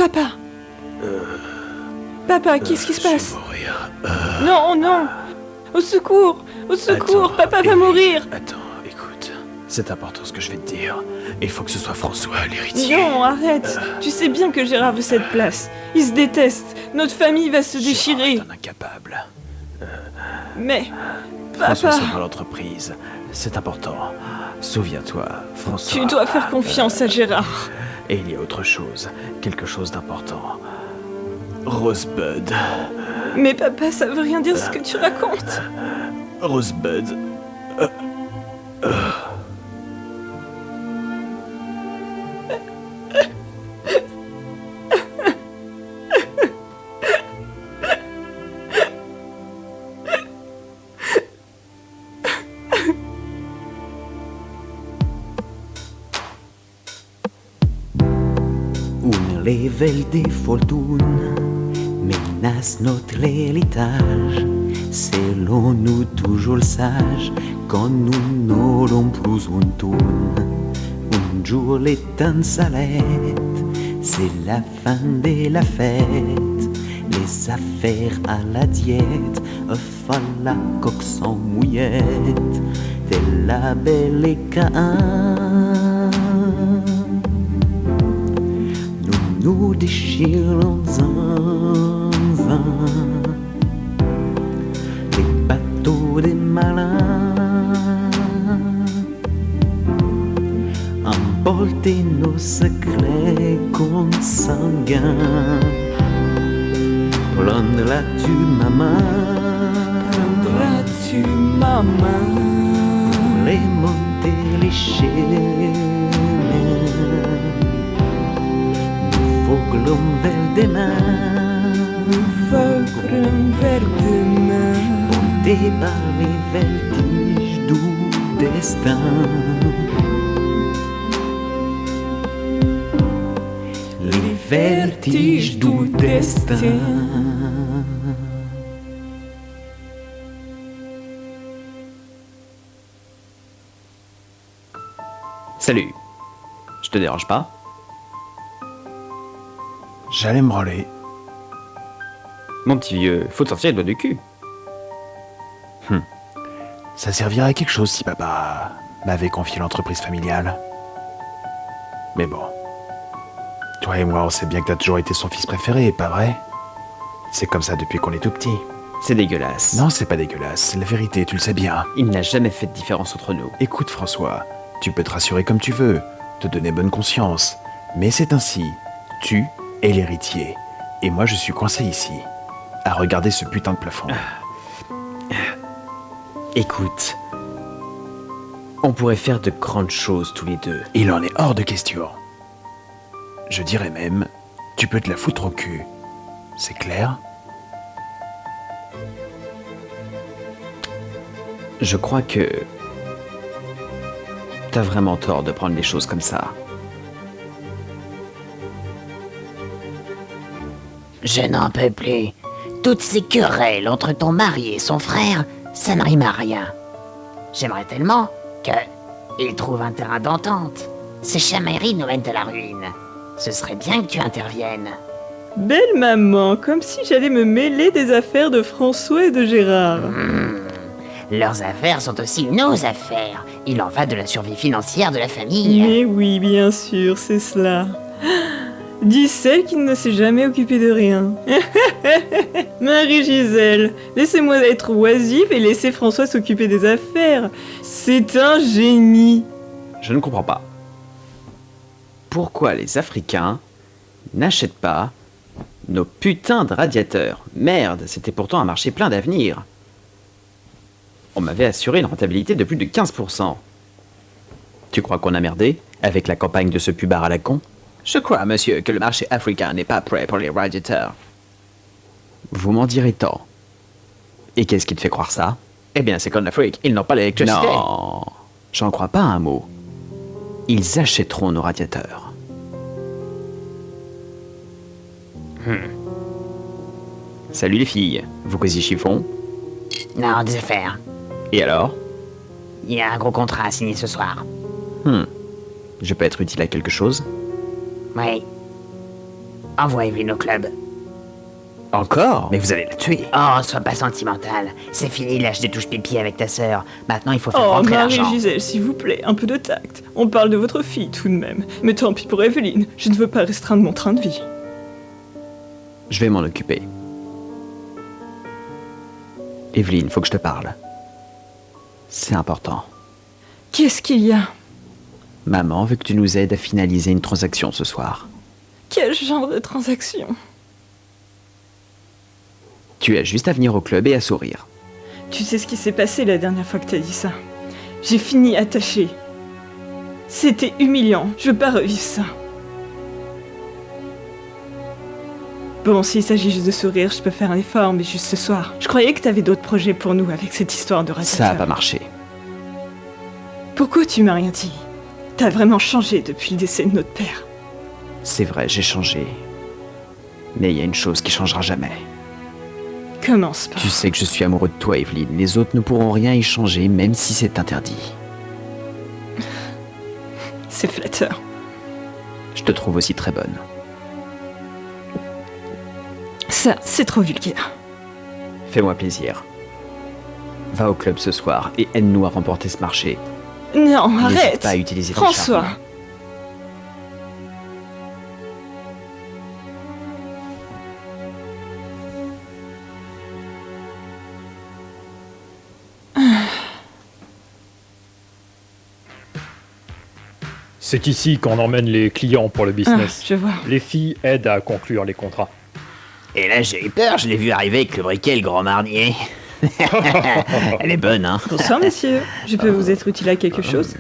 Papa. Papa, qu'est-ce qui se passe? Mourir. Non, non. Au secours. Au secours, papa va mourir. Attends, écoute. C'est important ce que je vais te dire. Il faut que ce soit François, l'héritier. Non, arrête. Tu sais bien que Gérard veut cette place. Il se déteste. Notre famille va se déchirer. Gérard est un incapable. Mais... François Papa... sauvera l'entreprise. C'est important. Souviens-toi, François... Tu dois faire confiance à Gérard. Et il y a autre chose. Quelque chose d'important. Rosebud. Mais papa, ça veut rien dire ce que tu racontes. Rosebud. Un level de fortune menace notre héritage. Selon nous toujours sages, quand nous n'aurons plus un tourne. Un jour les temps s'arrêtent, c'est la fin de la fête. Les affaires à la diète, fa la coque sans mouillette, de la belle et Caïn. Nous déchirons en vain les bateaux des malins, emporter nos secrets consanguins. Prendras-tu ma main? Prendras-tu ma main? Pour remonter les chaînes. Vogelen vers demain, Vogelen vers demain, portés par les vertiges du destin. Les vertiges du destin. Salut. Je te dérange pas? J'allais me branler. Mon petit vieux, faut te sortir le doigt du cul. Ça servirait à quelque chose si papa m'avait confié l'entreprise familiale. Mais bon. Toi et moi, on sait bien que t'as toujours été son fils préféré, pas vrai? C'est comme ça depuis qu'on est tout petit. C'est dégueulasse. Non, c'est pas dégueulasse, c'est la vérité, tu le sais bien. Il n'a jamais fait de différence entre nous. Écoute François, tu peux te rassurer comme tu veux, te donner bonne conscience. Mais c'est ainsi. Tu es l'héritier. Et moi je suis coincé ici, à regarder ce putain de plafond. Écoute, on pourrait faire de grandes choses tous les deux. Il en est hors de question. Je dirais même, tu peux te la foutre au cul. C'est clair? Je crois que t'as vraiment tort de prendre les choses comme ça. Je n'en peux plus. Toutes ces querelles entre ton mari et son frère, ça ne rime à rien. J'aimerais tellement qu'ils trouvent un terrain d'entente. Ces chamailleries nous mènent à la ruine. Ce serait bien que tu interviennes. Belle maman, comme si j'allais me mêler des affaires de François et de Gérard. Leurs affaires sont aussi nos affaires. Il en va de la survie financière de la famille. Mais oui, bien sûr, c'est cela. Dis celle qui ne s'est jamais occupée de rien. Marie-Gisèle, laissez-moi être oisive et laissez François s'occuper des affaires. C'est un génie. Je ne comprends pas. Pourquoi les Africains n'achètent pas nos putains de radiateurs? Merde, c'était pourtant un marché plein d'avenir. On m'avait assuré une rentabilité de plus de 15%. Tu crois qu'on a merdé avec la campagne de ce pubard à la con? Je crois, monsieur, que le marché africain n'est pas prêt pour les radiateurs. Vous m'en direz tant. Et qu'est-ce qui te fait croire ça? Eh bien, c'est qu'en Afrique, ils n'ont pas l'électricité. Non, j'en crois pas un mot. Ils achèteront nos radiateurs. Salut les filles, vous causez chiffon? Non, des affaires. Et alors? Il y a un gros contrat à signer ce soir. Je peux être utile à quelque chose? Oui. Envoie Evelyne au club. Encore? Mais vous allez la tuer. Oh, sois pas sentimental. C'est fini l'âge des touches pipi avec ta sœur. Maintenant, il faut faire Oh, rentrer l'argent. Marie-Gisèle, s'il vous plaît, un peu de tact. On parle de votre fille tout de même. Mais tant pis pour Evelyne, je ne veux pas restreindre mon train de vie. Je vais m'en occuper. Evelyne, faut que je te parle. C'est important. Qu'est-ce qu'il y a? Maman veut que tu nous aides à finaliser une transaction ce soir. Quel genre de transaction? Tu as juste à venir au club et à sourire. Tu sais ce qui s'est passé la dernière fois que t'as dit ça? J'ai fini attachée. C'était humiliant, je veux pas revivre ça. Bon, s'il s'agit juste de sourire, je peux faire un effort, mais juste ce soir. Je croyais que t'avais d'autres projets pour nous avec cette histoire de radiateur. Ça a pas marché. Pourquoi tu m'as rien dit? T'as vraiment changé depuis le décès de notre père. C'est vrai, j'ai changé. Mais il y a une chose qui changera jamais. Commence pas. Tu sais que je suis amoureux de toi, Evelyne. Les autres ne pourront rien y changer, même si c'est interdit. C'est flatteur. Je te trouve aussi très bonne. Ça, c'est trop vulgaire. Fais-moi plaisir. Va au club ce soir et aide-nous à remporter ce marché. Non, N'hésite arrête. pas à utiliser ton François. charme. C'est ici qu'on emmène les clients pour le business. Je vois. Les filles aident à conclure les contrats. Et là, j'ai eu peur, je l'ai vu arriver avec le briquet et le grand marnier. Elle est bonne, hein? Bonsoir, messieurs. Je peux vous être utile à quelque chose?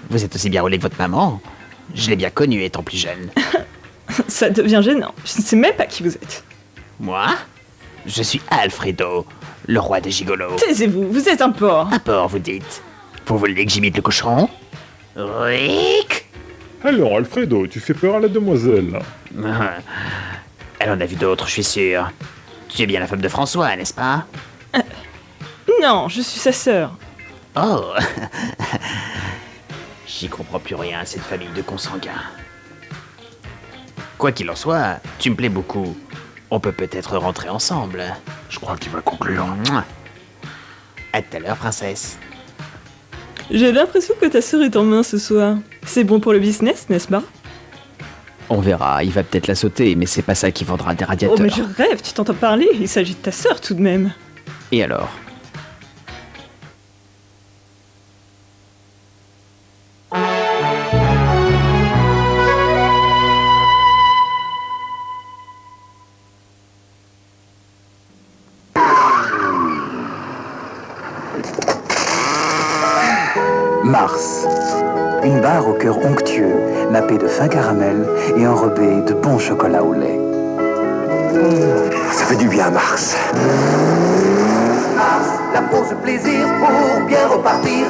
Vous êtes aussi bien roulé que votre maman. Je l'ai bien connue étant plus jeune. Ça devient gênant. Je ne sais même pas qui vous êtes. Moi? Je suis Alfredo, le roi des gigolos. Taisez-vous, vous êtes un porc. Un porc, vous dites? Vous voulez que j'imite le cochon? Rick? Alors, Alfredo, tu fais peur à la demoiselle. Elle en a vu d'autres, je suis sûr. Tu es bien la femme de François, n'est-ce pas? Non, je suis sa sœur. Oh. J'y comprends plus rien à cette famille de consanguins. Quoi qu'il en soit, tu me plais beaucoup. On peut peut-être rentrer ensemble. Je crois qu'il va conclure. Mouah. À tout à l'heure, princesse. J'ai l'impression que ta sœur est en main ce soir. C'est bon pour le business, n'est-ce pas? On verra, il va peut-être la sauter, mais c'est pas ça qui vendra des Oh, radiateurs. mais je rêve, tu t'entends parler. Il s'agit de ta sœur tout de même. Et alors? Mars. Une barre au cœur onctueux, nappée de fin caramel et enrobée de bon chocolat au lait. Ça fait du bien, Mars. Mars, la pause plaisir pour bien repartir.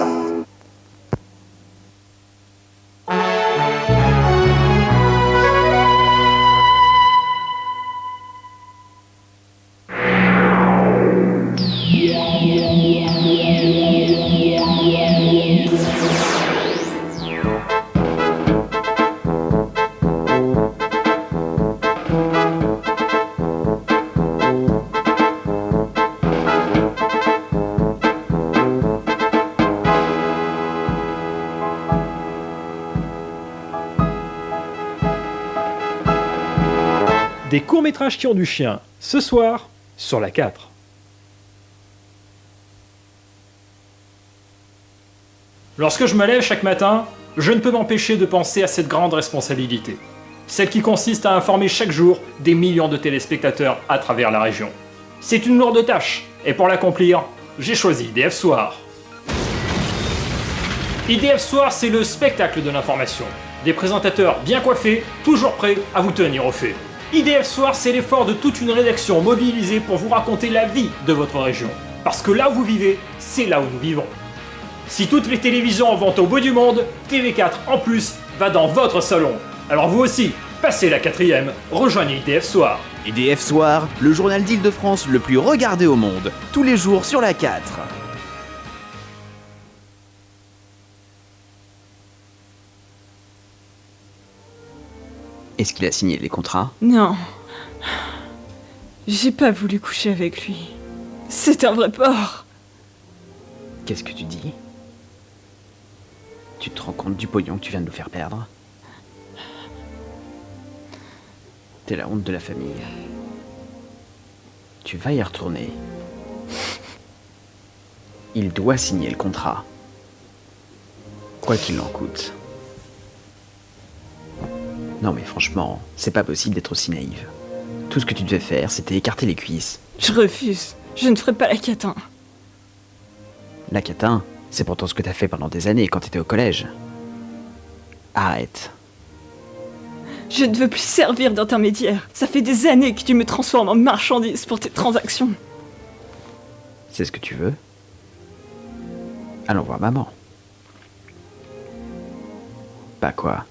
Des courts-métrages qui ont du chien, ce soir, sur la 4. Lorsque je me lève chaque matin, je ne peux m'empêcher de penser à cette grande responsabilité. Celle qui consiste à informer chaque jour des millions de téléspectateurs à travers la région. C'est une lourde tâche, et pour l'accomplir, j'ai choisi IDF Soir. IDF Soir, c'est le spectacle de l'information. Des présentateurs bien coiffés, toujours prêts à vous tenir au fait. IDF Soir, c'est l'effort de toute une rédaction mobilisée pour vous raconter la vie de votre région. Parce que là où vous vivez, c'est là où nous vivons. Si toutes les télévisions vont au bout du monde, TV4 en plus va dans votre salon. Alors vous aussi, passez la 4ème, rejoignez IDF Soir. IDF Soir, le journal d'Île-de-France le plus regardé au monde, tous les jours sur la 4. Est-ce qu'il a signé les contrats? Non. J'ai pas voulu coucher avec lui. C'est un vrai porc. Qu'est-ce que tu dis? Tu te rends compte du pognon que tu viens de nous faire perdre? T'es la honte de la famille. Tu vas y retourner. Il doit signer le contrat. Quoi qu'il en coûte. Non mais franchement, c'est pas possible d'être aussi naïve. Tout ce que tu devais faire, c'était écarter les cuisses. Je refuse. Je ne ferai pas la catin. La catin, c'est pourtant ce que t'as fait pendant des années quand t'étais au collège. Arrête. Je ne veux plus servir d'intermédiaire. Ça fait des années que tu me transformes en marchandise pour tes transactions. C'est ce que tu veux? Allons voir maman. Bah quoi?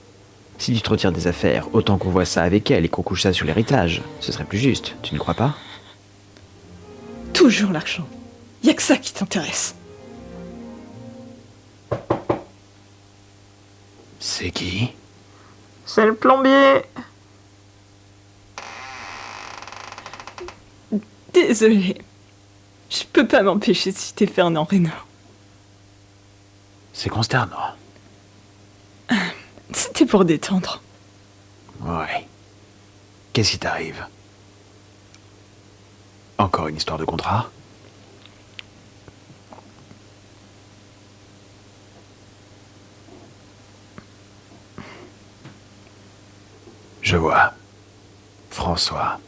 Si tu te retires des affaires, autant qu'on voit ça avec elle et qu'on couche ça sur l'héritage. Ce serait plus juste, tu ne crois pas? Toujours l'argent. Y a que ça qui t'intéresse. C'est qui? C'est le plombier. Désolé. Je peux pas m'empêcher de citer Fernand Reynaud. C'est consternant. C'était pour détendre. Ouais. Qu'est-ce qui t'arrive? Encore une histoire de contrat? Je vois. François.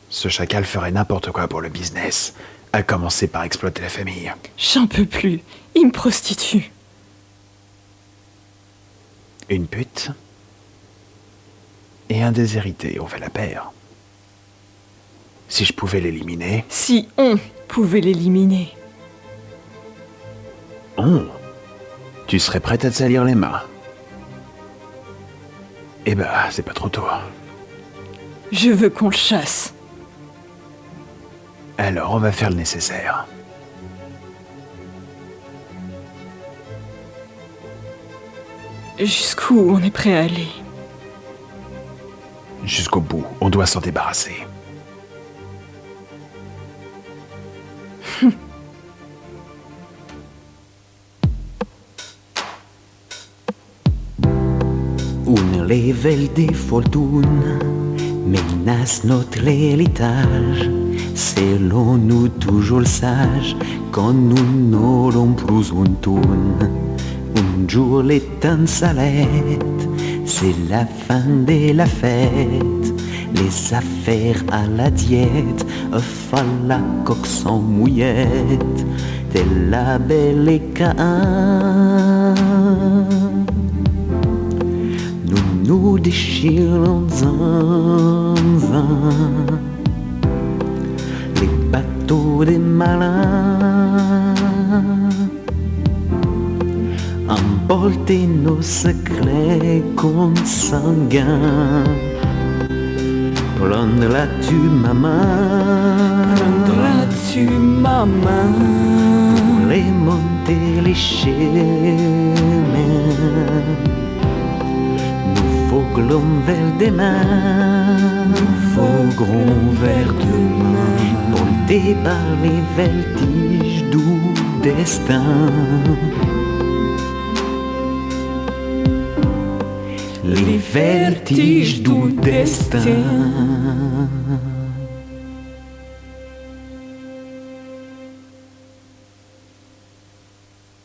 Ce chacal ferait n'importe quoi pour le business, à commencer par exploiter la famille. J'en peux plus. Il me prostitue. Une pute et un déshérité ont fait la paire. Si je pouvais l'éliminer... Si on pouvait l'éliminer. Tu serais prête à te salir les mains? Eh ben, c'est pas trop tôt. Je veux qu'on le chasse. Alors, on va faire le nécessaire. Jusqu'où on est prêt à aller? Jusqu'au bout, on doit s'en débarrasser. Un level de fortune menace notre héritage. Selon nous toujours sages, quand nous n'aurons plus un tourne. Un jour les temps s'arrêtent, c'est la fin de la fête. Les affaires à la diète, fa la coque sans mouillette, de la belle et Caïn. Nous déchirons les bateaux des malins, emporter nos secrets consanguins. Prendras-tu ma main? Prendras-tu ma main? Pour remonter les chemins. Voguons vers demain, voguons vers demain, portés par les vertiges du destin. Les vertiges du destin.